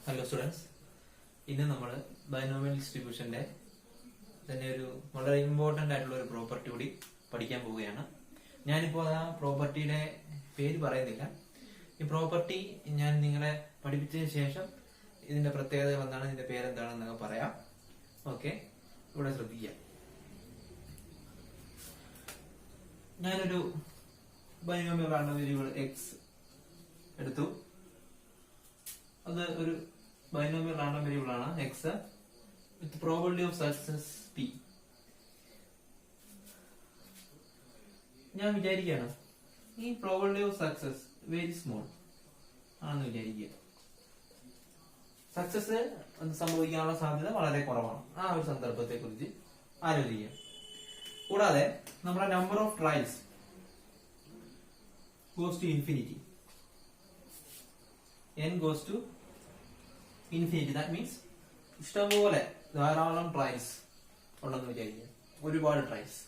Hello students, ഇന്ന് നമ്മൾ binomial ഡിസ്ട്രിബ്യൂഷന്റെ തന്നെ ഒരു വളരെ ഇമ്പോർട്ടന്റ് ആയിട്ടുള്ള ഒരു പ്രോപ്പർട്ടി കൂടി പഠിക്കാൻ പോവുകയാണ്. ഞാനിപ്പോൾ ആ പ്രോപ്പർട്ടിയുടെ പേര് പറയുന്നില്ല. ഈ പ്രോപ്പർട്ടി ഞാൻ നിങ്ങളെ പഠിപ്പിച്ചതിന് ശേഷം ഇതിന്റെ പ്രത്യേകത എന്താണ്, ഇതിന്റെ പേരെന്താണെന്നൊക്കെ പറയാം. ഓക്കെ, ഇവിടെ ശ്രദ്ധിക്കാം. ഞാനൊരു ബൈനോമിയൽ റാൻഡം വേരിയബിൾ എക്സ് എടുത്തു. അത് ഒരു ബൈനോമിയൽ റാൻഡം വേരിയബിൾ ആണ് X with probability of success P. ഞാൻ വിചാരിക്കുകയാണ് ഈ probability of success very small ആണെന്ന് വിചാരിക്കുക. സക്സസ് സംഭവിക്കാനുള്ള സാധ്യത വളരെ കുറവാണ്. ആ ഒരു സന്ദർഭത്തെ കുറിച്ച് ആലോചിക്കുക. കൂടാതെ നമ്മുടെ number of trials goes to infinity. n goes to infinity. That means ഇഷ്ടംപോലെ ധാരാളം ട്രയൽസ് ഉണ്ടെന്ന് വിചാരിക്കുക, ഒരുപാട് trials.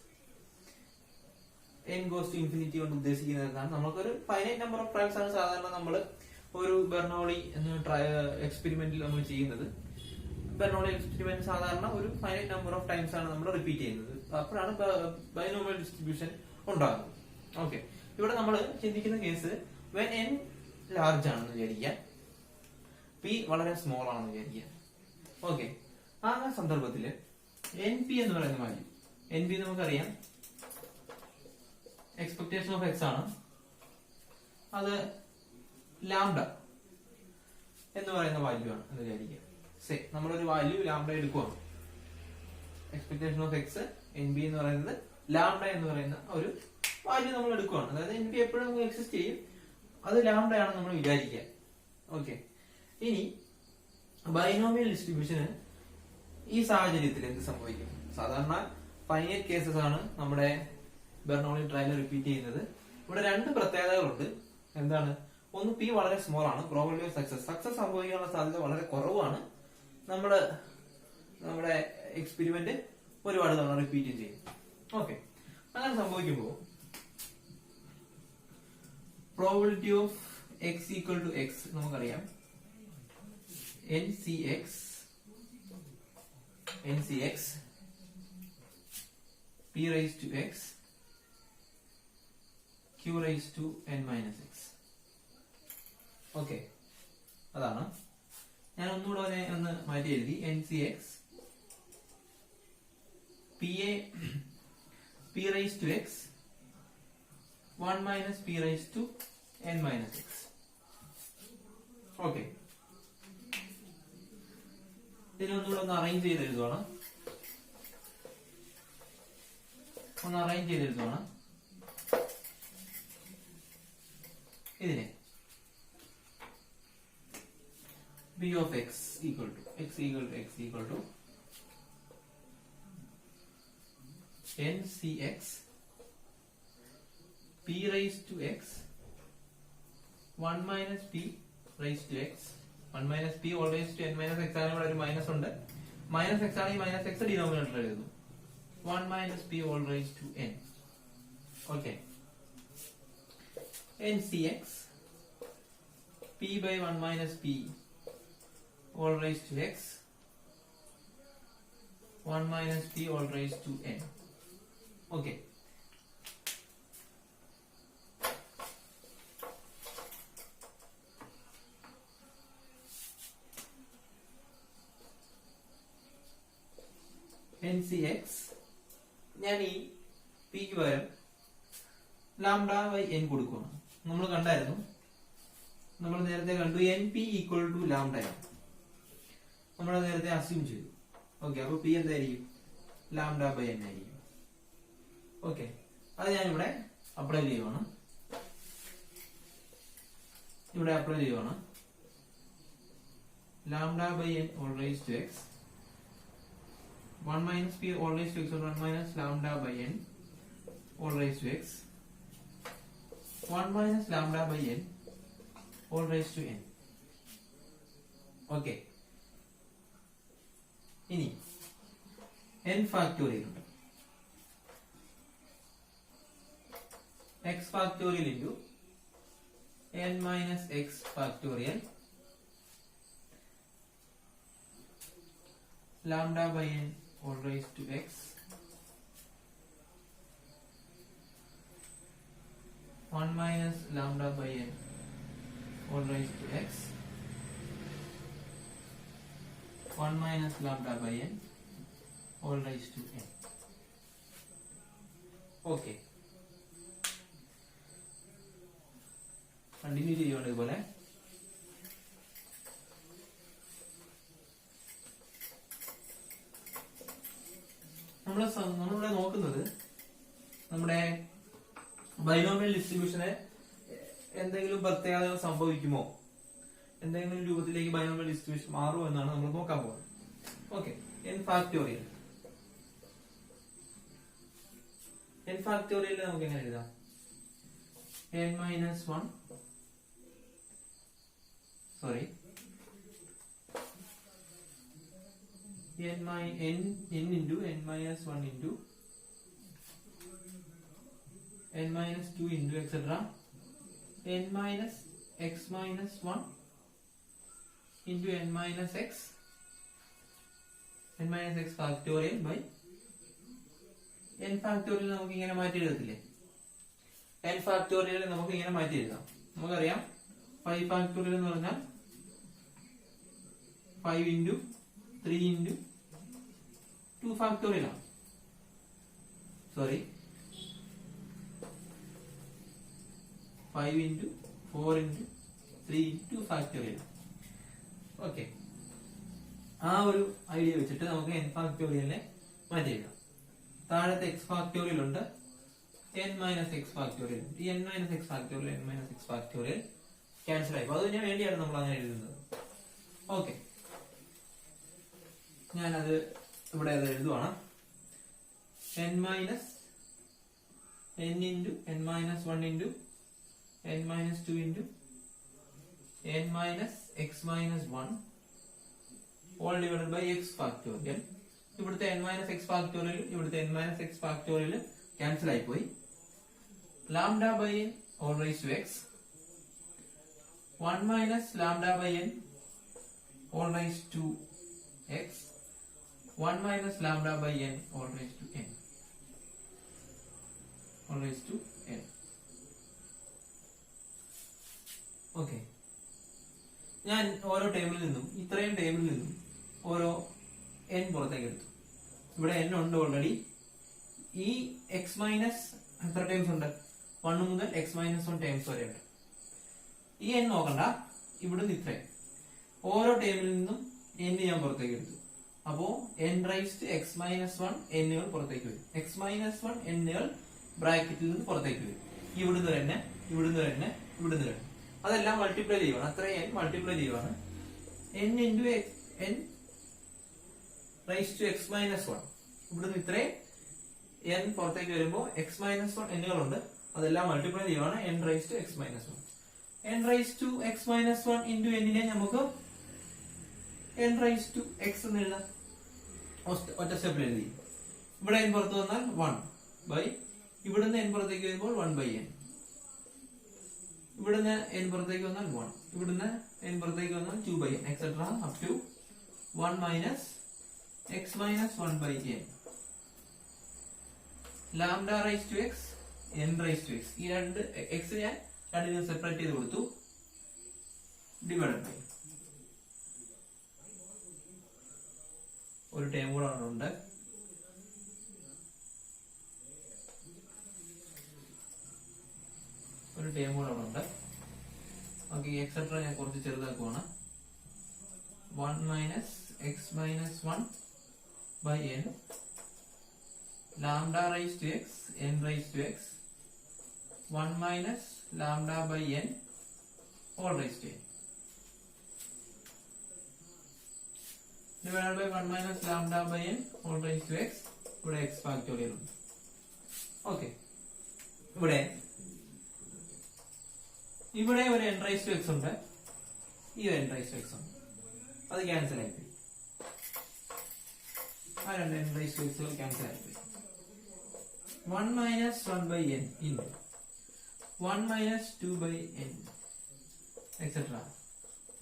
n goes to infinity കൊണ്ട് ഉദ്ദേശിക്കുന്നത് എന്താണ്? നമുക്കൊരു ഫൈനൈറ്റ് നമ്പർ ഓഫ് ട്രയൽസ് ആണ് സാധാരണ നമ്മൾ ഒരു ബെർണോളി എന്ന എക്സ്പെരിമെന്റിൽ നമ്മൾ ചെയ്യുന്നത്. ബെർണോളി എക്സ്പെരിമെന്റ് സാധാരണ ഒരു ഫൈനൈറ്റ് നമ്പർ ഓഫ് ടൈംസ് ആണ് നമ്മൾ റിപ്പീറ്റ് ചെയ്യുന്നത്. അപ്പോഴാണ് ബൈനോമിയൽ ഡിസ്ട്രിബ്യൂഷൻ ഉണ്ടാകുന്നത്. ഓക്കെ, ഇവിടെ നമ്മൾ ചിന്തിക്കുന്ന കേസ് when n ലാർജ് ആണെന്ന് വിചാരിക്കുക, പി വളരെ സ്മോൾ ആണെന്ന് വിചാരിക്കുക. ഓക്കെ, ആ സന്ദർഭത്തില് എൻ പി എന്ന് പറയുന്ന വാല്യൂ, എൻ പി നമുക്കറിയാം എക്സ്പെക്ടേഷൻ ഓഫ് എക്സ് ആണ്. അത് ലാംഡ എന്ന് പറയുന്ന വാല്യൂ ആണ് എന്ന് വിചാരിക്കുക. നമ്മളൊരു വാല്യൂ ലാംഡ എടുക്കുവാണ്. Expectation of X N B എന്ന് പറയുന്നത് ലാംഡ എന്ന് പറയുന്ന ഒരു വാല്യൂ നമ്മൾ എടുക്കുവാണ്. അതായത് എൻ ബി എപ്പോഴും എക്സിസ്റ്റ് ചെയ്യും, അത് ലാംഡയാണ് നമ്മൾ വിചാരിക്കുക. ഓക്കെ, ഇനി ബൈനോമിയൽ ഡിസ്ട്രിബ്യൂഷന് ഈ സാഹചര്യത്തിൽ എന്ത് സംഭവിക്കും? സാധാരണ ഫൈനൈറ്റ് കേസസ് ആണ് നമ്മുടെ ബെർണോളി ട്രയൽ റിപ്പീറ്റ് ചെയ്യുന്നത്. ഇവിടെ രണ്ട് പ്രത്യേകതകളുണ്ട്. എന്താണ്? ഒന്ന്, പി വളരെ സ്മോൾ ആണ്, പ്രോബിലിറ്റി ഓഫ് സക്സസ് സംഭവിക്കാനുള്ള സാധ്യത വളരെ കുറവാണ്. നമ്മുടെ എക്സ്പെരിമെന്റ് ഒരുപാട് തവണ റിപ്പീറ്റ് ചെയ്യും. ഓക്കെ, അങ്ങനെ സംഭവിക്കുമ്പോൾ probability of x equal to x നമുക്കറിയാം. NCX P raised to x Q raised to n minus x. Okay, അതാണ്. ഞാൻ ഒന്നുകൂടെ ഒന്ന് മാറ്റി എഴുതി. NCX P raised to x 1 minus P raised to n minus x. Okay, ഇതിനൊന്നുകൂടെ ഒന്ന് arrange ചെയ്ത് എഴുതുവാണ്. ഇതിനെ b of x equal to NCX P raised to x 1 minus P raised to x 1 minus P all raised to n minus x ആണ്. ഇവിടെ ഒരു minus ഉണ്ട്. Minus X ആണ്, ഈ മൈനസ് എക്സ് ഡിനോമിനേറ്റർ എഴുതുന്നു. 1 minus P all raised to n. Okay, NCX P by 1 minus P all raised to x 1 minus P all raised to n. Okay, NCX ഞാൻ ഈ പിക്ക് പകരം ലാംഡ ബൈ എൻ കൊടുക്കുകയാണ്. നമ്മൾ കണ്ടായിരുന്നു, നമ്മൾ നേരത്തെ കണ്ടു എൻ പി ഈക്വൽ ടു ലാംഡയാണ് നമ്മൾ നേരത്തെ അസ്യൂം ചെയ്തു. ഓക്കെ, അപ്പൊ പി എന്തായിരിക്കും? ലാംഡ ബൈ എൻ ആയിരിക്കും. ഓക്കെ, അത് ഞാൻ ഇവിടെ അപ്ലൈ ചെയ്യുവാണ്. Lambda by N all raise to x 1 minus P all raised to x or 1 minus lambda by n all raised to x 1 minus lambda by n all raised to n. Okay, ഇനി n factorial ഉണ്ട്. x factorial into n minus x factorial lambda by n all raised to x 1 minus lambda by n all raised to x 1 minus lambda by n all raised to n. Okay. Continue ചെയ്യുകയാണ് ഇതുപോലെ. നമ്മളിവിടെ നോക്കുന്നത് നമ്മുടെ binomial ഡിസ്ട്രിബ്യൂഷന് എന്തെങ്കിലും പ്രത്യേകതകൾ സംഭവിക്കുമോ, എന്തെങ്കിലും രൂപത്തിലേക്ക് ബൈനോമിയൽ ഡിസ്ട്രിബ്യൂഷൻ മാറുമോ എന്നാണ് നമ്മൾ നോക്കാൻ പോകുന്നത്. ഓക്കെ, n ഫാക്ടോറിയൽ നമുക്ക് എങ്ങനെ എഴുതാം? n minus 1 sorry n into n minus 1 into n minus 2 into etc. n minus x minus 1 into n minus x factorial by n factorial നമുക്ക് ഇങ്ങനെ മാറ്റി എഴുതത്തില്ലേ? n factorial നമുക്ക് ഇങ്ങനെ മാറ്റി എഴുതാം. നമുക്കറിയാം 5 factorial എന്ന് പറഞ്ഞാൽ 5 into 3 into 2 factorial ആണ്. Sorry 5 into 4 into 3 into 2 factorial. Okay, ആ ഒരു ഐഡിയ വെച്ചിട്ട് നമുക്ക് n ഫാക്ടോറിയലിനെ മാറ്റി എഴുതാം. താഴത്തെ x ഫാക്ടോറിയൽ ഉണ്ട്, n മൈനസ് എക്സ് ഫാക്ടോറിയൽ. ഈ n minus X factorial n minus X factorial cancel ആയി. അത് ഞാൻ വേണ്ടിയാണ് നമ്മൾ അങ്ങനെ എഴുതുന്നത്. ഓക്കെ, ഞാനത് ഇവിടെ എഴുതുവാണ്. n minus n into n minus 1 into n minus 2 into n minus x minus 1 all divided by x factorial. ഇവിടുത്തെ n മൈനസ് എക്സ് ഫാക്ടോറിയൽ ഇവിടുത്തെ n minus X factorial cancel ആയി പോയി. lambda by n all raised to x 1 minus lambda by n all raised to x 1 minus lambda by n all raised to n all raised to n. Okay, ഞാൻ ഓരോ ടേബിളിൽ നിന്നും ഇത്രയും ടേബിളിൽ നിന്നും ഓരോ n പുറത്തേക്ക് എടുത്തു. ഇവിടെ n ഉണ്ട് ഓൾറെഡി. ഈ x മൈനസ് എത്ര ടേംസ് ഉണ്ട്? 1 മുതൽ x മൈനസ് 1 ടേംസ് വരെ ഉണ്ട്. ഈ n നോക്കണ്ട, ഇവിടുന്ന് ഇത്രയും ഓരോ ടേബിളിൽ നിന്നും n ഞാൻ പുറത്തേക്ക് എടുത്തു. അപ്പോ n raised x minus 1 n പുറത്തേക്ക് വരും. x മൈനസ് 1 n ബ്രാക്കറ്റിൽ നിന്ന് പുറത്തേക്ക് വരും. ഇവിടുന്ന് തന്നെ ഇവിടുന്ന് തന്നെ ഇവിടുന്ന് തന്നെ അതെല്ലാം മൾട്ടിപ്ലൈ ചെയ്യുവാണ്. അത്രയും n മൾട്ടിപ്ലൈ ചെയ്യുവാണ്. n into n raise to x minus 1 ഇവിടുന്ന് ഇത്രയും n പുറത്തേക്ക് വരുമ്പോൾ x മൈനസ് 1 എന്നുകളുണ്ട്. അതെല്ലാം മൾട്ടിപ്ലൈ ചെയ്യുവാണ്. n raise to x minus 1 n raise to x minus 1 into n നെ നമുക്ക് n റൈസ് ടു x എന്ന് എഴുതാം. ഒറ്റ സ്റ്റെപ്പിൽ എഴുതി. ഇവിടെ n പുറത്ത് വന്നാൽ 1 ബൈ ഇവിടുന്ന് n പുറത്തേക്ക് വരുമ്പോൾ 1 ബൈ n. ഇവിടുന്ന് n പുറത്തേക്ക് വന്നാൽ 1, ഇവിടുന്ന് n പുറത്തേക്ക് വന്നാൽ 2 by n etcetera up to 1 minus x minus 1 by n. Lambda raise to x n raise to x. ഈ രണ്ട് x ഞാൻ രണ്ടിനും സെപ്പറേറ്റ് ചെയ്ത് കൊടുത്തു. ഡിവൈഡഡ് ബൈ ഒരു ടേം കൂടെ ഉണ്ട്. ഒരു ടേം കൂടെ അവിടെ ഉണ്ട്. ഓക്കെ, എക്സെട്ര ഞാൻ കുറച്ച് ചെറുതാക്കുവാണ്. 1 minus x minus 1 by n lambda raise to x n raise to x 1 minus lambda by n all raise to n divided by 1 minus lambda by n all raise to x. ഇവിടെ x factorial ഉണ്ട്. Okay, ഇവിടെ ഒരു n raise to x ഉണ്ട്, ഈ ഒരു n raise to x ഉണ്ട്. അത് cancel ആയിപ്പോയി. ആ രണ്ട് n raise to x cancel ആയിപ്പോയി. 1 minus 1 by n into 1 minus 2 by n etcetera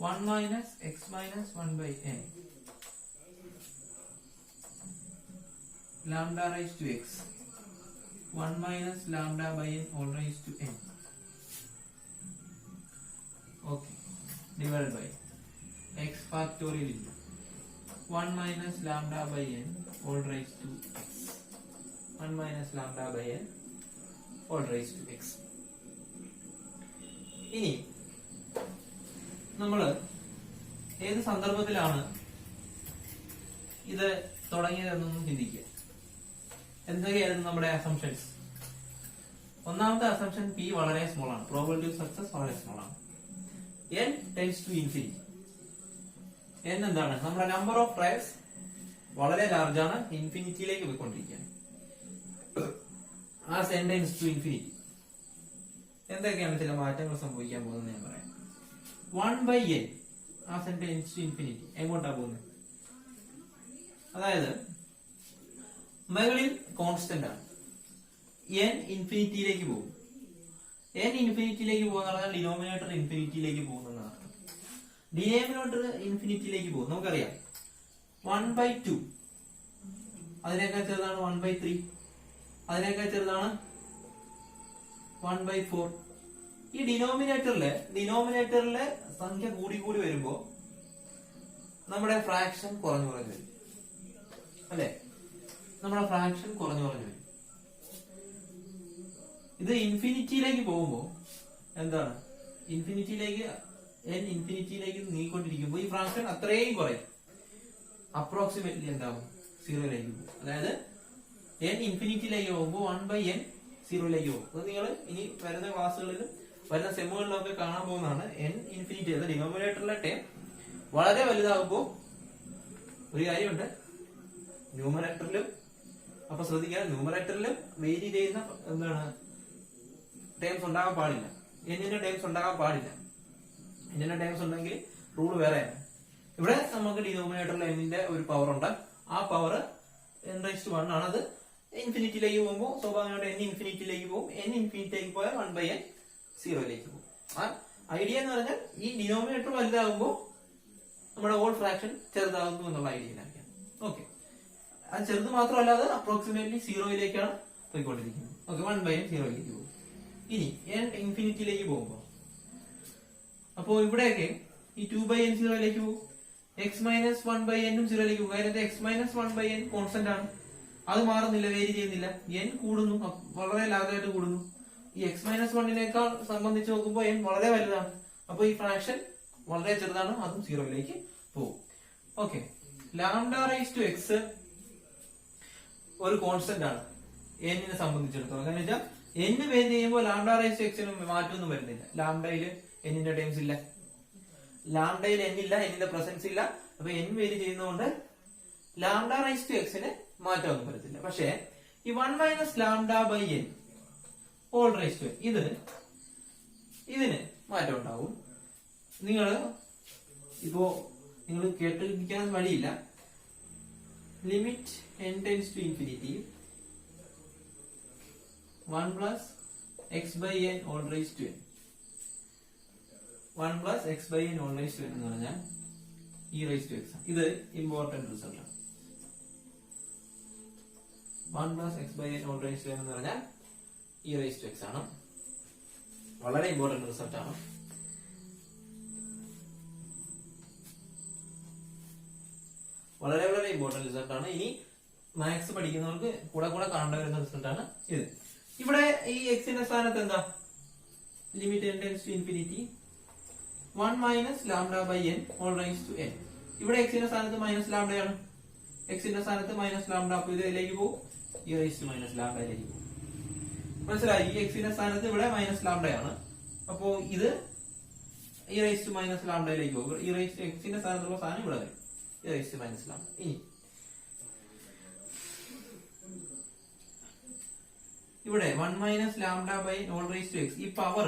1 minus x minus 1 by n lambda raised to x 1 minus lambda by n all raised to n. Okay, divided by x factorial into 1 minus lambda by n all raised to x. 1 minus lambda by n all raised to x. ഇനി നമ്മൾ ഏത് സന്ദർഭത്തിലാണ് ഇത് തുടങ്ങിയതെന്നൊന്നും ചിന്തിക്കുക. എന്തൊക്കെയായിരുന്നു നമ്മുടെ assumptions? ഒന്നാമത്തെ assumption p വളരെ സ്മോൾ ആണ്, പ്രോബബിലിറ്റി ഓഫ് സക്സസ് വളരെ സ്മോൾ ആണ്. n tends to infinity. n എന്താണ്? നമ്മുടെ നമ്പർ ഓഫ് ട്രയൽസ് വളരെ ലാർജ് ആണ്, ഇൻഫിനിറ്റിയിലേക്ക് പോയിക്കൊണ്ടിരിക്കുകയാണ്. As n tends to infinity എന്തൊക്കെയാണ് ചില മാറ്റങ്ങൾ സംഭവിക്കാൻ പോകുന്നത് ഞാൻ പറയാം. 1/n as n tends to infinity എങ്ങോട്ടാ പോകുന്നത്? അതായത് മുകളിൽ കോൺസ്റ്റന്റ് ആണ്, n ഇൻഫിനിറ്റിയിലേക്ക് പോകും. n ഇൻഫിനിറ്റിയിലേക്ക് പോകുന്ന പറഞ്ഞാൽ ഡിനോമിനേറ്റർ ഇൻഫിനിറ്റിയിലേക്ക് പോകുന്ന അർത്ഥം. ഡിനോമിനേറ്റർ ഇൻഫിനിറ്റിയിലേക്ക് പോകും. നമുക്കറിയാം 1/2 അതിനേക്കാൾ ചെറുതാണ് 1/3, അതിനേക്കാൾ ചെറുതാണ് 1/4. ഈ ഡിനോമിനേറ്ററിലെ സംഖ്യ കൂടി കൂടി വരുമ്പോ നമ്മുടെ ഫ്രാക്ഷൻ കുറഞ്ഞു കുറഞ്ഞു വരും, അല്ലെ? നമ്മുടെ ഫ്രാക്ഷൻ കുറഞ്ഞു കുറഞ്ഞു വരും. ഇത് ഇൻഫിനിറ്റിയിലേക്ക് പോകുമ്പോ എന്താണ്? ഇൻഫിനിറ്റിയിലേക്ക് n ഇൻഫിനിറ്റിയിലേക്ക് നീങ്ങിക്കൊണ്ടിരിക്കുമ്പോ ഈ ഫ്രാക്ഷൻ അത്രയും കുറയും, അപ്രോക്സിമേറ്റ്ലി എന്താവും? 0ലേക്ക് പോകും. അതായത് n ഇൻഫിനിറ്റിയിലേക്ക് പോകുമ്പോൾ 1/n 0ലേക്ക് പോകും. അത് നിങ്ങൾ ഇനി വരുന്ന ക്ലാസ്സുകളിലും വരുന്ന സെമ്മുകളിലൊക്കെ കാണാൻ പോകുന്നതാണ്. n ഇൻഫിനിറ്റി അതായത് ഡിനോമിനേറ്ററിലെ ടേം വളരെ വലുതാകുമ്പോൾ ഒരു കാര്യമുണ്ട്, ന്യൂമറേറ്ററിലും അപ്പൊ ശ്രദ്ധിക്കുക, ന്യൂമറേറ്ററിലും വേരി ചെയ്യുന്ന എന്താണ് ടേംസ് ഉണ്ടാകാൻ പാടില്ല. എന്നിന്റെ ടേംസ് ഉണ്ടാകാൻ പാടില്ല. എന്നിന്റെ ടേംസ് ഉണ്ടെങ്കിൽ റൂൾ വേറെയാണ്. ഇവിടെ നമുക്ക് ഡിനോമിനേറ്ററിൽ എന്നിന്റെ ഒരു പവർ ഉണ്ട്. ആ പവർ n/1 ആണ്. അത് ഇൻഫിനിറ്റിയിലേക്ക് പോകുമ്പോൾ സ്വാഭാവികമായിട്ട് n ഇൻഫിനിറ്റിയിലേക്ക് പോകും. n ഇൻഫിനിറ്റിയിലേക്ക് പോയാൽ 1/n 0ലേക്ക് പോകും. ആ ഐഡിയ എന്ന് പറഞ്ഞാൽ ഈ ഡിനോമിനേറ്റർ വലുതാകുമ്പോൾ നമ്മുടെ ഹോൾ ഫ്രാക്ഷൻ ചെറുതാകുന്നു എന്നുള്ള ഐഡിയയിലായിരിക്കാം. ഓക്കെ, അത് ചെറുത് മാത്രമല്ല, അത് അപ്രോക്സിമേറ്റ്ലി 0യിലേക്കാണ് പോയിക്കൊണ്ടിരിക്കുന്നത്. ഓക്കെ, 1/n 0യിലേക്ക് പോകും. ഇനി n ഇൻഫിനിറ്റിയിലേക്ക് പോകുമ്പോൾ അപ്പോ ഇവിടെയൊക്കെ ഈ 2/n 0യിലേക്ക് പോകും. x മൈനസ് 1/n 0യിലേക്ക് പോകും. അതിനകത്ത് x മൈനസ് 1/n കോൺസ്റ്റന്റ് ആണ്, അത് മാറുന്നില്ല, വേരി ചെയ്യുന്നില്ല. n കൂടുന്നു, വളരെ ലാർജായിട്ട് കൂടുന്നു. ഈ x മൈനസ് 1നേക്കാൾ സംബന്ധിച്ച് നോക്കുമ്പോൾ n വളരെ വലുതാണ്. അപ്പൊ ഈ ഫ്രാക്ഷൻ വളരെ ചെറുതാണ്, അതും 0യിലേക്ക് പോകും. Okay, lambda raise to x ഒരു കോൺസ്റ്റന്റ് ആണ് n സംബന്ധിച്ചിടത്തോളം. കാരണം വെച്ചാൽ n വേരി ചെയ്യുമ്പോൾ ലാംഡ റൈസ് ടു x മാറ്റമൊന്നും വരുന്നില്ല. ലാംഡയില് എന്നിന്റെ ടേംസ് ഇല്ല, ലാംഡയിൽ n ഇല്ല, എന്നിന്റെ പ്രസൻസ് ഇല്ല. അപ്പൊ n വേരി ചെയ്യുന്നതുകൊണ്ട് ലാംഡ റൈസ് ടു എക്സിന് മാറ്റമൊന്നും വരത്തില്ല. പക്ഷേ ഈ 1 minus lambda by n whole raise to ഇതിന് മാറ്റം ഉണ്ടാവും. നിങ്ങൾ കേട്ടിരിക്കാൻ വഴിയില്ല. Limit n tends to infinity 1 plus x by n whole raise to n. 1 plus x by n whole raise to n എന്ന് പറഞ്ഞാൽ e റൈസ് ടു x ആണ്. ഇത് ഇമ്പോർട്ടന്റ് റിസൾട്ട് ആണ്. 1 plus x by n whole raise to n എന്ന് പറഞ്ഞാൽ e raise to x ആണ്. വളരെ important result ആണ്. വളരെ വളരെ ഇമ്പോർട്ടന്റ് റിസൾട്ട് ആണ്. ഇനി മാത്സ് പഠിക്കുന്നവർക്ക് കൂടെ കൂടെ കാണേണ്ട വരുന്ന റിസൾട്ട് ആണ് ഇത്. ഇവിടെ ഈ എക്സിന്റെ സ്ഥാനത്ത് എന്താ? Limit n tends to infinity 1 minus lambda by n whole raise to n. ഇവിടെ എക്സിന്റെ സ്ഥാനത്ത് മൈനസ് ലാംഡയാണ്, എക്സിന്റെ സ്ഥാനത്ത് മൈനസ് ലാംഡ. അപ്പൊ ഇതിലേക്ക് പോകും, e റൈസ് ടു മൈനസ് ലാംഡയിലേക്ക് പോകും. മനസ്സിലായി? ഈ എക്സിന്റെ സ്ഥാനത്ത് ഇവിടെ മൈനസ് ലാംഡയാണ്, അപ്പോ ഇത് e റൈസ് ടു മൈനസ് ലാംഡയിലേക്ക് പോകും. e റൈസ് ടു എക്സിന്റെ സ്ഥാനത്തുള്ള സാധനം ഇവിടെ വരും, e raise to minus lambda. ഇനി ഇവിടെ 1 minus lambda by whole raise to x, ഈ പവർ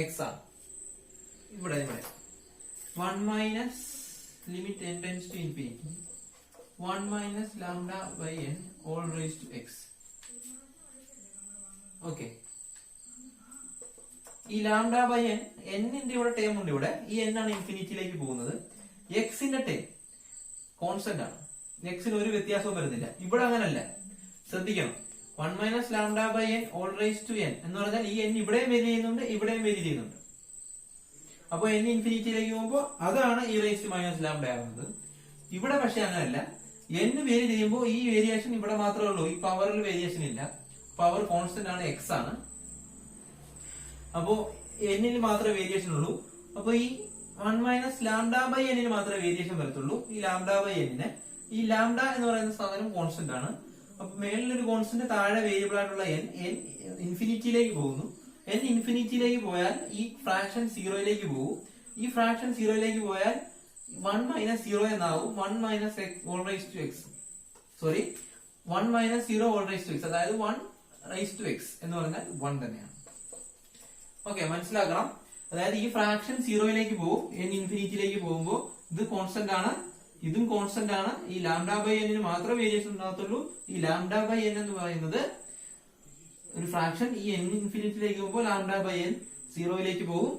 എക്സ് ആണ്. ഇവിടെ 1 minus limit n tends to infinity 1 minus lambda by n whole raise to x. Okay, ഈ ലാംഡ ബൈ n, എന്നിന്റെ ഇവിടെ term ഉണ്ട്. ഇവിടെ ഈ n ആണ് ഇൻഫിനിറ്റിയിലേക്ക് പോകുന്നത്. എക്സിന്റെ ടേം കോൺസ്റ്റന്റ് ആണ്, എക്സിന് ഒരു വ്യത്യാസവും വരുന്നില്ല. ഇവിടെ അങ്ങനല്ല, ശ്രദ്ധിക്കണം, 1 minus lambda by N all raise to n എന്ന് പറഞ്ഞാൽ ഈ എൻ ഇവിടെയും വേരി ചെയ്യുന്നുണ്ട്, ഇവിടെയും വേരി ചെയ്യുന്നുണ്ട്. അപ്പൊ എൻ ഇൻഫിനിറ്റിയിലേക്ക് പോകുമ്പോൾ അതാണ് ഈ റൈസ് ടു മൈനസ് ലാംഡ ആവുന്നത്. ഇവിടെ പക്ഷെ അങ്ങനെയല്ല, എൻ വേരി ചെയ്യുമ്പോൾ ഈ വേരിയേഷൻ ഇവിടെ മാത്രമേ ഉള്ളൂ, ഈ പവറിൽ വേരിയേഷൻ ഇല്ല. പവർ കോൺസ്റ്റന്റ് ആണ്, എക്സ് ആണ്. അപ്പോ എന്നിൽ മാത്രമേ വേരിയേഷൻ ഉള്ളൂ. അപ്പൊ ഈ 1 മൈനസ് ലാംഡ ബൈ എന്നിന് മാത്രമേ വേരിയേഷൻ വരത്തുള്ളൂ, ഈ ലാംഡ ബൈ എന്നിന്. ഈ ലാംഡ എന്ന് പറയുന്ന സാധനം കോൺസ്റ്റന്റ് ആണ്. അപ്പൊ മേളിലൊരു കോൺസ്റ്റന്റ്, താഴെ വേരിയബിൾ ആയിട്ടുള്ള എൻ ഇൻഫിനിറ്റിയിലേക്ക് പോകുന്നു. എൻ ഇൻഫിനിറ്റിയിലേക്ക് പോയാൽ ഈ ഫ്രാക്ഷൻ സീറോയിലേക്ക് പോകും. ഈ ഫ്രാക്ഷൻ സീറോയിലേക്ക് പോയാൽ 1 മൈനസ് 0 എന്നാവും. 1 minus all raise to x, sorry 1 minus 0 all raise to x, അതായത് 1 റൈസ് ടു എക്സ് എന്ന് പറഞ്ഞാൽ 1 തന്നെയാണ്. ഓക്കെ, മനസ്സിലാക്കണം. അതായത് ഈ ഫ്രാക്ഷൻ സീറോയിലേക്ക് പോകും, എൻ ഇൻഫിനിറ്റിയിലേക്ക് പോകുമ്പോൾ ഇത് കോൺസ്റ്റന്റ് ആണ്, ഇതും കോൺസ്റ്റന്റ് ആണ്. ഈ ലാംഡ ബൈ എന്നിന് മാത്രമേ വേരിയേഷൻ ഉണ്ടാകത്തുള്ളൂ. ഈ ലാംഡ ബൈ എൻ എന്ന് പറയുന്നത് ഒരു ഫ്രാക്ഷൻ, ഈ എൻ ഇൻഫിനിറ്റിയിലേക്ക് പോകുമ്പോൾ ലാംഡ ബൈ എൻ സീറോയിലേക്ക് പോകും.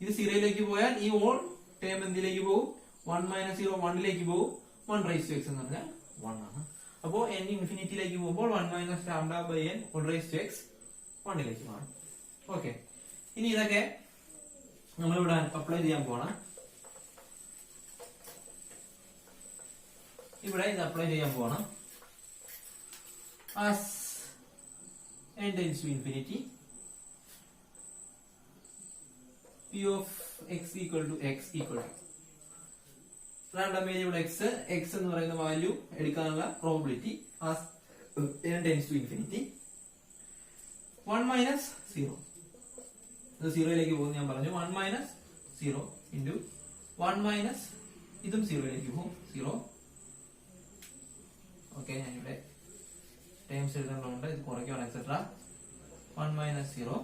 ഇത് സീറോയിലേക്ക് പോയാൽ ഈ ഓൾ ടേം എന്തിലേക്ക് പോകും? 1 മൈനസ് 0 1ലേക്ക് പോകും. 1 റൈസ് ടു എക്സ് എന്ന് പറഞ്ഞാൽ 1 ആണ്. അപ്പോ എൻ ഇൻഫിനിറ്റിയിലേക്ക് പോകുമ്പോൾ 1 minus lambda by N all raise to X 1ലേക്ക് മാറും. ഓക്കെ, ഇനി ഇതൊക്കെ നമ്മളിവിടെ അപ്ലൈ ചെയ്യാൻ പോകണം. ഇവിടെ ഇത് അപ്ലൈ ചെയ്യാൻ പോകണം. as n tends to infinity, p of x equal to x equal to random variable x എന്ന് പറയുന്ന വാല്യൂ എടുക്കാനുള്ള probability as n tends to infinity 1 minus 0, ഇത് സീറോയിലേക്ക് പോകും ഞാൻ പറഞ്ഞു. 1 minus 0 into 1 minus ഇതും സീറോയിലേക്ക് പോകും, 0. ഓക്കെ, ഞാനിവിടെ ടേംസ് എഴുതേണ്ടതുണ്ട്, ഇത് കുറയ്ക്കണം etcetera. 1 minus 0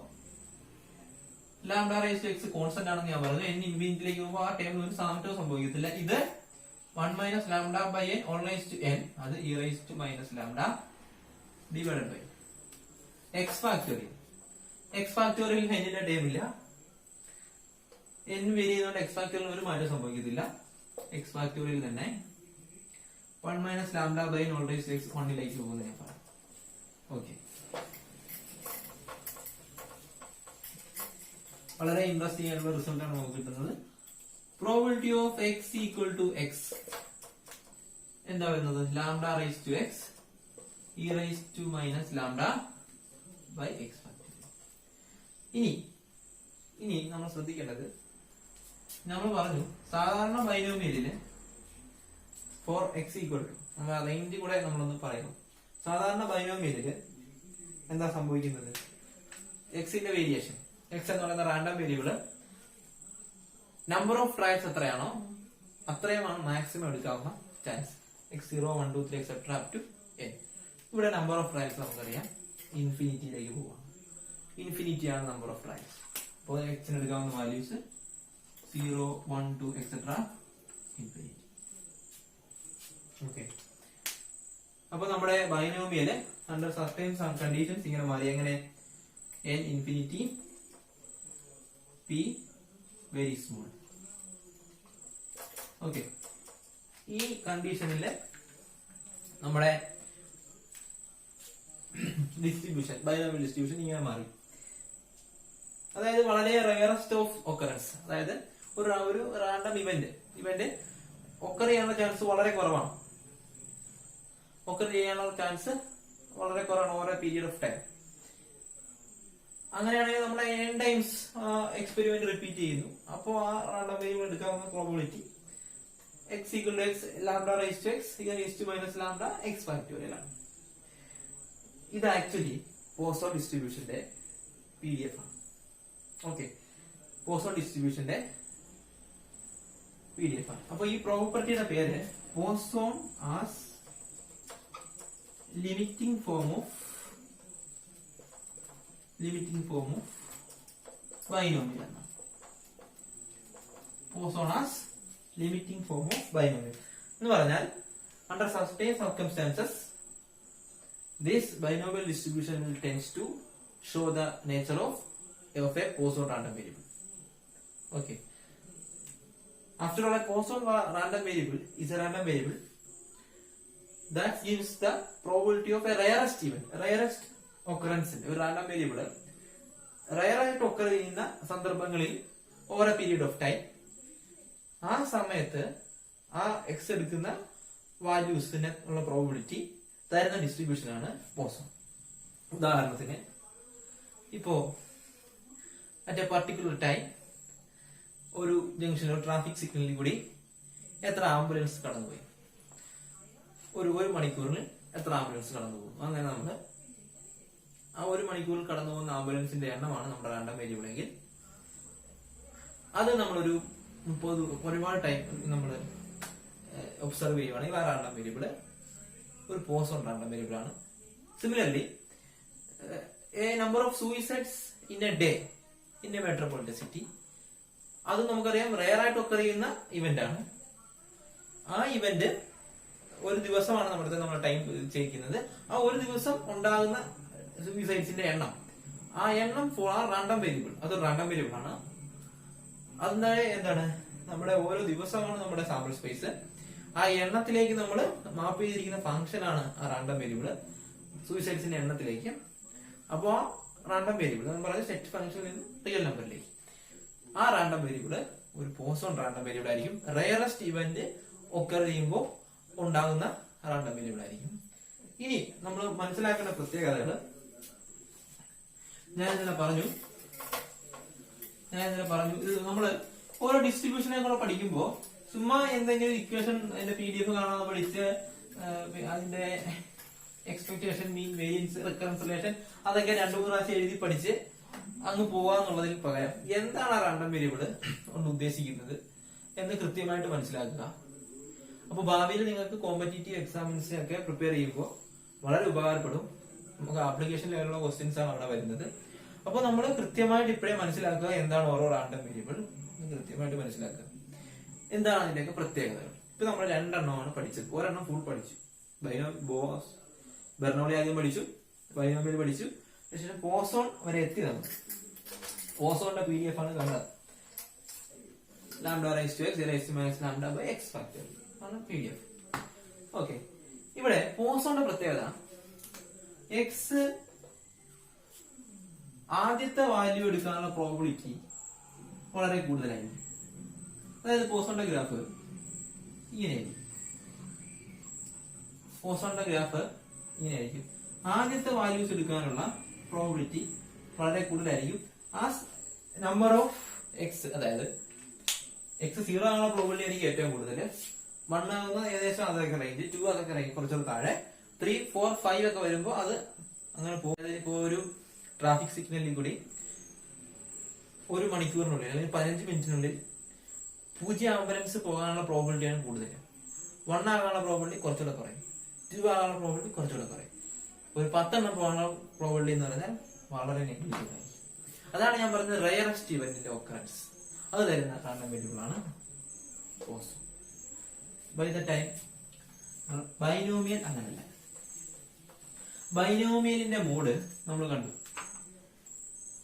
lambda raise to x constant ആണെന്ന് ഞാൻ പറഞ്ഞു. എൻ ഇൻഫിനിറ്റിയിലേക്ക് പോകുമ്പോൾ ആ ടേമിൽ ഒരു മാറ്റവും സംഭവിക്കത്തില്ല. ഇത് 1 minus lambda by N all raise to N, അത് e raise to minus lambda divided by X factorial. X factorial എന്നിന്റെ ടേം ഇല്ല, എൻ വേരി ചെയ്യുന്നതുകൊണ്ട് എക്സ് ഫാക്ടോറിയൽ ഒരു മാറ്റം സംഭവിക്കത്തില്ല. എക്സ് ഫാക്ടോറിയൽ തന്നെ 1 minus lambda by N all raise to X 1ലേക്ക് പോകുന്നത് ഞാൻ പറയാം. ഓക്കെ, വളരെ ഇൻട്രസ്റ്റിംഗ് ആയിട്ടുള്ള റിസൾട്ട് ആണ് നമുക്ക് കിട്ടുന്നത്. Probability of x equal to x എന്താ വരുന്നത്? Lambda raise to x e raise to minus lambda by x. ഇനി നമ്മൾ ശ്രദ്ധിക്കേണ്ടത്, നമ്മൾ പറഞ്ഞു സാധാരണ ബൈനോമിയലില് ഫോർ എക്സ് ഈക്വൽ ടു, നമ്മൾ റേഞ്ച് കൂടെ നമ്മളൊന്ന് പറയുന്നു. സാധാരണ ബൈനോമിയലില് എന്താ സംഭവിക്കുന്നത്? എക്സിന്റെ വേരിയേഷൻ, എക്സ് എന്ന് പറയുന്ന random variable number of trials എത്രയാണോ അത്രയുമാണ് മാക്സിമം എടുക്കാവുന്ന chance. x0 1 2 3 etcetera up to n. ഇവിടെ നമ്പർ ഓഫ് ട്രയൽസ് നമുക്കറിയാം ഇൻഫിനിറ്റിയിലേക്ക് പോവാം. ഇൻഫിനിറ്റി ആണ് നമ്പർ ഓഫ് ട്രയൽസ്. അപ്പോൾ എക്സിന് എടുക്കാവുന്ന വാല്യൂസ് 0 1 2 എക്സെട്ര ഇൻഫിനിറ്റി. ഓക്കെ, അപ്പൊ നമ്മുടെ ബൈനോമിയല് അണ്ടർ സർട്ടൻ കണ്ടീഷൻസ് ഇങ്ങനെ മാറി. എങ്ങനെ? n infinity, p very small. Okay, ഈ കണ്ടീഷനില് നമ്മുടെ ഡിസ്ട്രിബ്യൂഷൻ, ബൈനോമിയൽ ഡിസ്ട്രിബ്യൂഷൻ ഇങ്ങനെ മാറി. അതായത് വളരെ റയറസ്റ്റ് ഓഫ് ഒക്കറൻസ്, അതായത് ഒരു റാൻഡം ഇവന്റ് ഒക്കർ ചെയ്യാനുള്ള ചാൻസ് വളരെ കുറവാണ്. ഒക്കർ ചെയ്യാനുള്ള ചാൻസ് വളരെ കുറവാണ് ഓരോ പീരിയഡ് ഓഫ് ടൈം. അങ്ങനെയാണെങ്കിൽ നമ്മൾ n ടൈംസ് എക്സ്പെരിമെന്റ് റിപ്പീറ്റ് ചെയ്യുന്നു. അപ്പോൾ ആ റാൻഡം വേരിയബിൾ എടുക്കാവുന്ന probability x equal to x lambda raise to x raise to minus lambda x factorial ആണ്. ഇത് ആക്ച്വലി പോസോ ഡിസ്ട്രിബ്യൂഷന്റെ PDF ആണ്. ഓക്കെ, പോസോ ഡിസ്ട്രിബ്യൂഷന്റെ PDF ആണ്. അപ്പൊ ഈ പ്രോപ്പർട്ടിയുടെ പേര് Poisson as limiting form of binomial എന്നാണ്. Poisson as limiting form of binomial എന്ന് പറഞ്ഞാൽ under certain circumstances this binomial distribution will tends to show the nature of a Poisson random variable. Okay, after all, a Poisson random variable is a random variable that gives the probability of a rarest event, rarest occurrence. ഒരു random variable rare ആയിട്ട് occur ചെയ്യുന്ന സന്ദർഭങ്ങളിൽ over A period of time ആ സമയത്ത് ആ X എടുക്കുന്ന വാല്യൂസിന് ഉള്ള probability തരുന്ന ഡിസ്ട്രിബ്യൂഷൻ ആണ് പോസോൺ. ഉദാഹരണത്തിന് ഇപ്പോ അറ്റ് എ പർട്ടിക്കുലർ ടൈം ഒരു ജംഗ്ഷനിൽ ട്രാഫിക് സിഗ്നലിൽ കൂടി എത്ര ആംബുലൻസ് കടന്നുപോയി, ഒരു മണിക്കൂറിൽ എത്ര ആംബുലൻസ് കടന്നു പോകും. അങ്ങനെ നമ്മൾ ആ ഒരു മണിക്കൂറിൽ കടന്നു പോകുന്ന ആംബുലൻസിന്റെ എണ്ണമാണ് നമ്മുടെ റാൻഡം വേരിയബിൾ എങ്കിൽ അത് നമ്മളൊരു ഒരുപാട് ടൈം നമ്മൾ ഒബ്സർവ് ചെയ്യുവാണെങ്കിൽ ആ റാൻഡം വേരിയബിൾ ഒരു പോസോൺ റാൻഡം വേരിയബിൾ ആണ്. Similarly A number of suicides in A day in A metropolitan city, അത് നമുക്കറിയാം റെയർ ആയിട്ട് ഒക്കർ ചെയ്യുന്ന ഇവന്റ് ആണ്. ആ ഇവന്റ് ഒരു ദിവസമാണ് നമ്മൾ ടൈം ചെയ്യിക്കുന്നത്. ആ ഒരു ദിവസം ഉണ്ടാകുന്ന സൂയിസൈഡ്സിന്റെ എണ്ണം, ആ എണ്ണം ഫോർ ആ റാൻഡം വേരിയബിൾ, അതൊരു റാൻഡം വേരിയബിൾ ആണ്. അതെന്തായാലും എന്താണ്, നമ്മുടെ ഓരോ ദിവസമാണ് നമ്മുടെ സാമ്പിൾ സ്പേസ്. ആ എണ്ണത്തിലേക്ക് നമ്മൾ മാപ്പ് ചെയ്തിരിക്കുന്ന ഫംഗ്ഷൻ ആണ് ആ റാൻഡം വേരിയബിൾ സൂയിസൈഡ്സിന്റെ എണ്ണത്തിലേക്ക്. അപ്പോ ആ റാൻഡം വേരിയബിൾ നമ്മൾ പറഞ്ഞ സെറ്റ് ഫംഗ്ഷനിൽ നിന്ന് റിയൽ നമ്പറിലേക്ക്, ആ റാൻഡം വേരിയബിൾ ഒരു പോസോൺ റാൻഡം വേരിയബിൾ ആയിരിക്കും. റയറസ്റ്റ് ഇവന്റ് ഒക്കർ ചെയ്യുമ്പോൾ ഉണ്ടാകുന്ന റാൻഡം വേരിയബിൾ ആയിരിക്കും. ഇനി നമ്മൾ മനസ്സിലാക്കേണ്ട പ്രത്യേകതകൾ ഞാൻ ഇന്നലെ പറഞ്ഞു. ഇത് നമ്മള് ഓരോ ഡിസ്ട്രിബ്യൂഷനെ കൂടെ പഠിക്കുമ്പോ ചുമ്മാ എന്തെങ്കിലും ഇക്വേഷൻ അതിന്റെ PDF കാണാതെ പഠിച്ച് അതിന്റെ എക്സ്പെക്ടേഷൻ, മീൻ, വേരിയൻസ്, റെക്കൺസിലേഷൻ അതൊക്കെ 2-3 പ്രാവശ്യം എഴുതി പഠിച്ച് അങ്ങ് പോവാന്നുള്ളതിന് പകരം എന്താണ് ആ റാൻഡം വേരിയബിൾ കൊണ്ട് ഉദ്ദേശിക്കുന്നത് എന്ന് കൃത്യമായിട്ട് മനസ്സിലാക്കുക. അപ്പൊ ഭാവിയിൽ നിങ്ങൾക്ക് കോമ്പറ്റീറ്റീവ് എക്സാമിൻസ് ഒക്കെ പ്രിപ്പയർ ചെയ്യുമ്പോൾ വളരെ ഉപകാരപ്പെടും. നമുക്ക് ആപ്ലിക്കേഷൻ ലെവലുള്ള ക്വസ്റ്റ്യൻസ് ആണ് അവിടെ വരുന്നത്. അപ്പൊ നമ്മൾ കൃത്യമായിട്ട് ഇപ്പോഴേ മനസ്സിലാക്കുക എന്താണ് ഓരോ റാൻഡം വേരിയബിൾ, കൃത്യമായിട്ട് മനസ്സിലാക്കുക എന്താണ് അതിന്റെയൊക്കെ പ്രത്യേകതകൾ. ഇപ്പൊ നമ്മൾ 2 എണ്ണമാണ് പഠിച്ചത്. ഒരെണ്ണം ഫുൾ പഠിച്ചു, ബെർണോളി ആദ്യം പഠിച്ചു, ബൈനോമിയൽ പഠിച്ചു, ശേഷം പോസോൺ വരെ എത്തി. നമ്മൾ പോസോണിന്റെ PDF ആണ് കണ്ടത്. λ⁻x ഫാക്ടർ ആണ് PDF. ഓക്കെ, ഇവിടെ പോസോണിന്റെ പ്രത്യേകത എക്സ് ആദ്യത്തെ വാല്യൂ എടുക്കാനുള്ള പ്രോബിലിറ്റി വളരെ കൂടുതലായിരിക്കും. അതായത് പോസോണിന്റെ ഗ്രാഫ് ഇങ്ങനെയായിരിക്കും. ആദ്യത്തെ വാല്യൂസ് എടുക്കാനുള്ള പ്രോബിലിറ്റി വളരെ കൂടുതലായിരിക്കും. ആ നമ്പർ ഓഫ് എക്സ്, അതായത് എക്സ് 0 ആകാനുള്ള പ്രോബിലിറ്റി ആയിരിക്കും ഏറ്റവും കൂടുതൽ. 1 ആകുന്ന ഏകദേശം അതൊക്കെ റേഞ്ച്, 2 അതൊക്കെ റേഞ്ച് കുറച്ചൊരു താഴെ, 3, 4, 5 ഒക്കെ വരുമ്പോ അത് അങ്ങനെ പോകും. ഇപ്പോ ഒരു ട്രാഫിക് സിഗ്നലിൽ കൂടി ഒരു മണിക്കൂറിനുള്ളിൽ അല്ലെങ്കിൽ 15 മിനിറ്റിനുള്ളിൽ 0 ആംബുലൻസ് പോകാനുള്ള പ്രോബിലിറ്റിയാണ് കൂടുതൽ. 1 ആകാനുള്ള പ്രോബിലിറ്റി കുറച്ചുകൂടെ കുറയും, 2 ആകാനുള്ള പ്രോബിലിറ്റി കുറച്ചുകൂടെ കുറയും. ഒരു 10 എണ്ണം പോകാനുള്ള പ്രോബിലിറ്റി എന്ന് പറഞ്ഞാൽ വളരെ നെഗ്ലിജിബിൾ ആയി. അതാണ് ഞാൻ പറഞ്ഞത് റയറസ്റ്റ് ഇവന്റിന്റെ ഒക്കറൻസ് അത് തരുന്ന റാൻഡം വേരിയബിൾ ആണ് Poisson. By the time binomial അങ്ങനല്ല. ബൈനോമിയലിന്റെ മോഡ് നമ്മൾ കണ്ടു.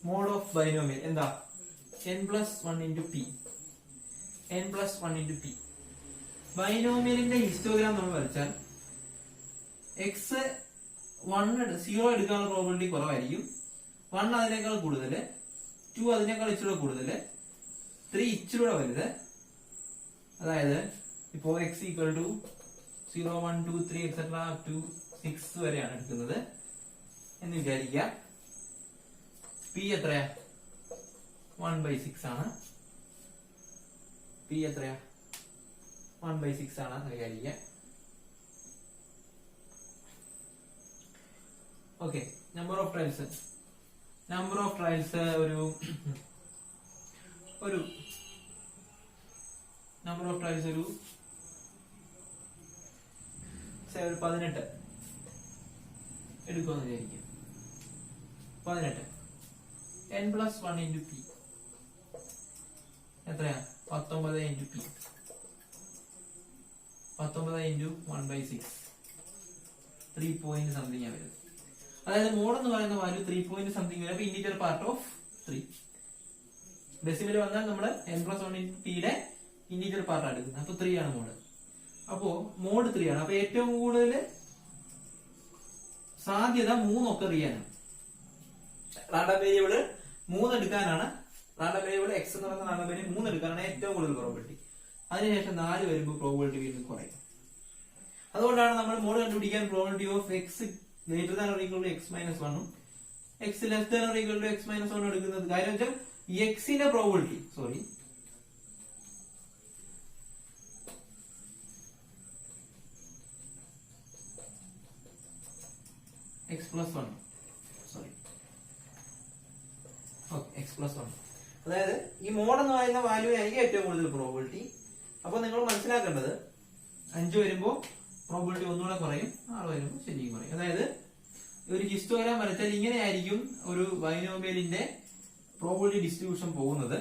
മോഡ് ഓഫ് ബൈനോമിയൽ എന്താ? n+1 × p. n+1 × p. ബൈനോമിയലിന്റെ histogram നമ്മൾ വരച്ചാൽ എക്സ് 0 എടുക്കാനുള്ള പ്രോബിലിറ്റി കുറവായിരിക്കും. 1 അതിനേക്കാൾ കൂടുതൽ, 2 അതിനേക്കാൾ ഇച്ചിരി കൂടുതൽ, 3 ഇച്ചിരി വലുത്. അതായത് ഇപ്പോ x = 0, 1, 2, 3 etc. up to 6 വരെയാണ് എടുക്കുന്നത് എന്ന് വിചാരിക്കുക. p എത്രയാ? 1/6 ആണ്. p എത്രയാ? 1/6 ആണ് വിചാരിക്കുക. ഓക്കെ, നമ്പർ ഓഫ് ട്രയൽസ് ഒരു നമ്പർ ഓഫ് ട്രയൽസ് ഒരു 18 എടുക്കുമെന്ന് വിചാരിക്കും. 18 n+1 × p എത്രയാ? 19 × p. 19 × 1/6 3 പോയിന്റ് സംതിങ് വരുന്നത്. അതായത് മോഡ് എന്ന് പറയുന്ന വാല്യൂ 3 പോയിന്റ് സംതിങ് വരും. Integer part of 3. ഡെസിമൽ വന്നാൽ നമ്മൾ n+1 × p യുടെ ഇന്റീജർ പാർട്ട് എടുക്കുന്നത്. അപ്പൊ 3 ആണ് മോഡ്. അപ്പോ മോഡ് 3 ആണ്. അപ്പൊ ഏറ്റവും കൂടുതൽ സാധ്യത 3 ഒക്കെ ചെയ്യാനാണ്. റാൻഡം വേരിയബിള് 3 എടുക്കാനാണ്. റാൻഡം വേരിയബിൾ എക്സ് എന്ന് പറയുന്ന റാൻഡം വേരിയബിൾ 3 എടുക്കാനാണ് ഏറ്റവും കൂടുതൽ പ്രോബിലിറ്റി. അതിനുശേഷം 4 വരുമ്പോൾ പ്രോബിലിറ്റി വീണ്ടും കുറയും. അതുകൊണ്ടാണ് നമ്മൾ മോഡ് കണ്ടുപിടിക്കാൻ probability of x greater than or equal to x minus 1 x less than or equal to x minus 1 എടുക്കുന്നത്. കാര്യം വെച്ചാൽ എക്സിന്റെ probability x plus 1 x plus 1 അതായത് ഈ മോഡ് എന്ന് പറയുന്ന വാല്യൂ ആയിരിക്കും ഏറ്റവും കൂടുതൽ പ്രോബിലിറ്റി. അപ്പൊ നിങ്ങൾ മനസ്സിലാക്കേണ്ടത് 5 വരുമ്പോ പ്രോബിലിറ്റി ഒന്നുകൂടെ കുറയും, 6 വരുമ്പോ ശരിക്കും കുറയും. അതായത് ഒരു ഹിസ്റ്റോഗ്രാം വരച്ചാൽ ഇങ്ങനെയായിരിക്കും ഒരു ബൈനോമിയലിന്റെ പ്രോബിലിറ്റി ഡിസ്ട്രിബ്യൂഷൻ പോകുന്നത്.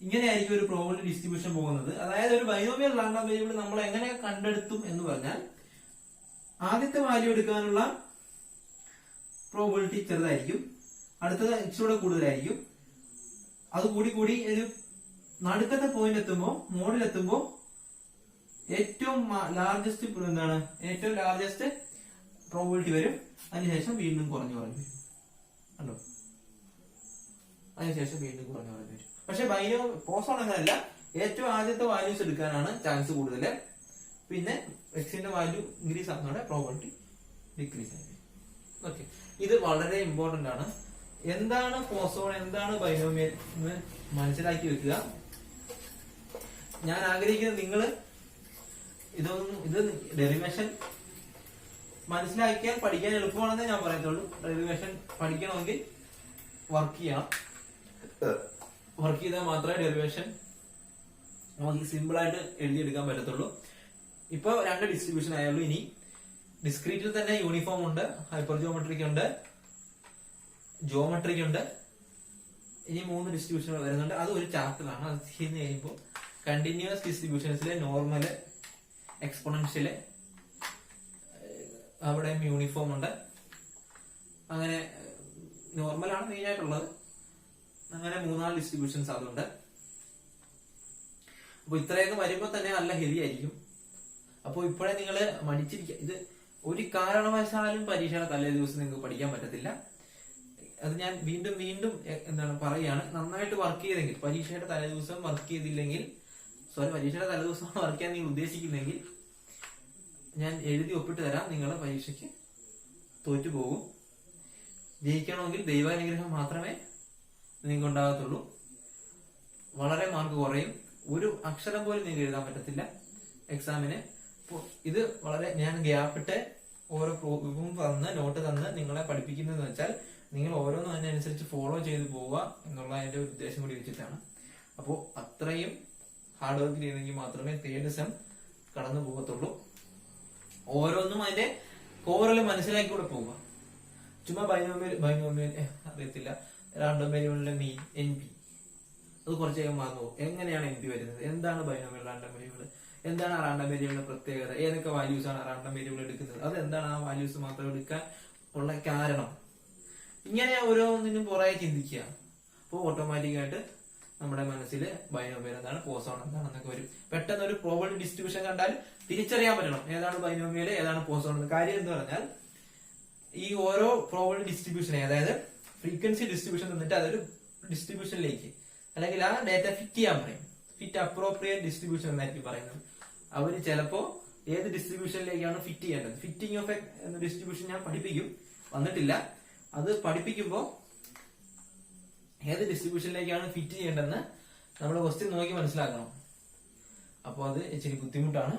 ഇങ്ങനെയായിരിക്കും ഒരു പ്രോബിലിറ്റി ഡിസ്ട്രിബ്യൂഷൻ പോകുന്നത്. അതായത് ഒരു ബൈനോമിയൽ റാൻഡം വേരിയബിൾ നമ്മൾ എങ്ങനെ കണ്ടെടുത്തും എന്ന് പറഞ്ഞാൽ ആദ്യത്തെ വാല്യൂ എടുക്കാനുള്ള പ്രോബിലിറ്റി ചെറുതായിരിക്കും, അടുത്തത് ഇച്ചിലൂടെ കൂടുതലായിരിക്കും. അത് കൂടി ഒരു നടുക്കത്തെ പോയിന്റ് എത്തുമ്പോ മോഡിലെത്തുമ്പോ ഏറ്റവും ലാർജസ്റ്റ് പ്രോബിലിറ്റി വരും. അതിനുശേഷം വീണ്ടും കുറഞ്ഞു വരും കണ്ടോ. അതിനുശേഷം വീണ്ടും കുറഞ്ഞു വരും. പക്ഷെ പോസോൺ അങ്ങനെയല്ല, ഏറ്റവും ആദ്യത്തെ വാല്യൂസ് എടുക്കാനാണ് ചാൻസ് കൂടുതൽ. പിന്നെ എക്സിന്റെ വാല്യൂ ഇൻക്രീസ് ആകുന്നതോടെ പ്രോബിലിറ്റി ഡിക്രീസ് ആയി. ഓക്കെ, ഇത് വളരെ ഇമ്പോർട്ടന്റ് ആണ്. എന്താണ് പോസോൺ, എന്താണ് ബൈനോമിയൽ എന്ന് മനസ്സിലാക്കി വെക്കുക. ഞാൻ ആഗ്രഹിക്കുന്നത് നിങ്ങൾ ഇത് ഡെറിവേഷൻ മനസ്സിലാക്കിയാൽ പഠിക്കാൻ എളുപ്പമാണെന്നേ ഞാൻ പറയത്തുള്ളൂ. ഡെറിവേഷൻ പഠിക്കണമെങ്കിൽ വർക്ക് ചെയ്യണം. വർക്ക് ചെയ്താൽ മാത്രമേ ഡെറിവേഷൻ നമുക്ക് സിമ്പിൾ ആയിട്ട് എഴുതിയെടുക്കാൻ പറ്റത്തുള്ളൂ. ഇപ്പൊ 2 ഡിസ്ട്രിബ്യൂഷൻ ആയുള്ളൂ. ഇനി ഡിസ്ക്രീറ്റിൽ തന്നെ യൂണിഫോം ഉണ്ട്, ഹൈപ്പർ ജിയോമെട്രിക് ഉണ്ട്, ജിയോമെട്രിക് ഉണ്ട്. ഇനി 3 ഡിസ്ട്രിബ്യൂഷനുകൾ വരുന്നുണ്ട്. അത് ഒരു ചാപ്റ്ററാണ്. അത് ചെയ്ത് കഴിയുമ്പോൾ കണ്ടിന്യൂസ് ഡിസ്ട്രിബ്യൂഷൻസിലെ നോർമല്, എക്സ്പോണൻഷ്യല്, അവിടെ യൂണിഫോം ഉണ്ട്. അങ്ങനെ നോർമലാണ് മെയിൻ ആയിട്ടുള്ളത്. അങ്ങനെ 3-4 ഡിസ്ട്രിബ്യൂഷൻസ് അതുണ്ട്. അപ്പൊ ഇത്രയൊക്കെ വരുമ്പോ തന്നെ നല്ല ഹെവി ആയിരിക്കും. അപ്പൊ ഇപ്പോഴേ നിങ്ങൾ മടിച്ചിരിക്കുക. ഇത് ഒരു കാരണവശാലും പരീക്ഷയുടെ തലേ ദിവസം നിങ്ങൾക്ക് പഠിക്കാൻ പറ്റത്തില്ല. അത് ഞാൻ വീണ്ടും പറയുകയാണ്. നന്നായിട്ട് വർക്ക് ചെയ്തെങ്കിൽ, പരീക്ഷയുടെ തലേ ദിവസം വർക്ക് ചെയ്തില്ലെങ്കിൽ, പരീക്ഷയുടെ തലേ ദിവസം വർക്ക് ചെയ്യാൻ നിങ്ങൾ ഉദ്ദേശിക്കുന്നെങ്കിൽ ഞാൻ എഴുതി ഒപ്പിട്ട് തരാം. നിങ്ങളെ പരീക്ഷയ്ക്ക് തോറ്റുപോകും. ജയിക്കണമെങ്കിൽ ദൈവാനുഗ്രഹം മാത്രമേ നിങ്ങൾക്ക് ഉണ്ടാകത്തുള്ളൂ. വളരെ മാർക്ക് കുറയും. ഒരു അക്ഷരം പോലും നിങ്ങൾക്ക് എഴുതാൻ പറ്റത്തില്ല എക്സാമിന്. ഇത് വളരെ ഞാൻ ഗ്യാപ്പിട്ട് ഓരോ പ്രോബ്ലം തന്ന് നോട്ട് തന്ന് നിങ്ങളെ പഠിപ്പിക്കുന്നതെന്ന് വെച്ചാൽ നിങ്ങൾ ഓരോന്നും അതിനനുസരിച്ച് ഫോളോ ചെയ്ത് പോവുക എന്നുള്ള അതിന്റെ ഒരു ഉദ്ദേശം കൂടി വെച്ചിട്ടാണ്. അപ്പോൾ അത്രയും ഹാർഡ് വർക്ക് ചെയ്തെങ്കിൽ മാത്രമേ തേർഡ് സെം കടന്നു പോകത്തുള്ളൂ. ഓരോന്നും അതിന്റെ കോറിൽ മനസ്സിലാക്കി കൂടെ പോവുക. ചുമ്മാ ബൈനോമിയൽ അറിയത്തില്ല, റാൻഡം വേരിയബിളിന്റെ മീൻ NP അത് കുറച്ച് മറന്നു. എങ്ങനെയാണ് NP വരുന്നത്, എന്താണ് ബൈനോമിയൽ റാൻഡം വേരിയബിൾ, എന്താണ് ആ റാൻഡം വേരിയബിളിന്റെ പ്രത്യേകത, ഏതൊക്കെ വാല്യൂസ് ആണ് റാൻഡം വേരിയബിൾ എടുക്കുന്നത്, അത് എന്താണ് ആ വാല്യൂസ് മാത്രം എടുക്കാൻ ഉള്ള കാരണം, ഇങ്ങനെ ഓരോന്നിനും പുറകെ ചിന്തിക്കുക. അപ്പോൾ ഓട്ടോമാറ്റിക്കായിട്ട് നമ്മുടെ മനസ്സിൽ ബൈനോമിയൽ എന്താണ്, പോസോൺ എന്താണെന്നൊക്കെ വരും. പെട്ടെന്ന് ഒരു പ്രോബിലിറ്റി ഡിസ്ട്രിബ്യൂഷൻ കണ്ടാൽ തിരിച്ചറിയാൻ പറ്റണം ഏതാണ് ബൈനോമിയൽ ഏതാണ് പോസോൺ എന്ന്. കാര്യം എന്ന് പറഞ്ഞാൽ ഈ ഓരോ പ്രോബിലിറ്റി ഡിസ്ട്രിബ്യൂഷനെ, അതായത് ഫ്രീക്വൻസി ഡിസ്ട്രിബ്യൂഷൻ തന്നിട്ട് അതൊരു ഡിസ്ട്രിബ്യൂഷനിലേക്ക് അല്ലെങ്കിൽ ആ ഡേറ്റ ഫിറ്റ് ചെയ്യാൻ പറയും. ഫിറ്റ് അപ്രോപ്രിയേറ്റ് ഡിസ്ട്രിബ്യൂഷൻ എന്നായിരിക്കും പറയുന്നത്. അവര് ചിലപ്പോ ഏത് ഡിസ്ട്രിബ്യൂഷനിലേക്കാണ് ഫിറ്റ് ചെയ്യേണ്ടത്, ഫിറ്റിംഗ് ഓഫ് എന്ന ഡിസ്ട്രിബ്യൂഷൻ ഞാൻ പഠിപ്പിക്കും, വന്നിട്ടില്ല. അത് പഠിപ്പിക്കുമ്പോ ഏത് ഡിസ്ട്രിബ്യൂഷനിലേക്കാണ് ഫിറ്റ് ചെയ്യേണ്ടതെന്ന് നമ്മൾ ക്വസ്റ്റ്യൻ നോക്കി മനസ്സിലാക്കണം. അപ്പോൾ അത് ഇച്ചിരി ബുദ്ധിമുട്ടാണ്.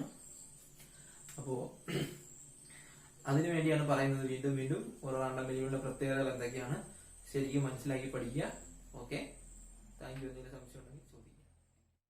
അപ്പോ അതിനു വേണ്ടിയാണ് പറയുന്നത് വീണ്ടും ഓരോ റാൻഡം വേരിയബിളിന്റെ പ്രത്യേകതകൾ എന്തൊക്കെയാണ് ശരിക്കും മനസ്സിലാക്കി പഠിക്കുക. Okay, thank you. എന്തെങ്കിലും സംശയം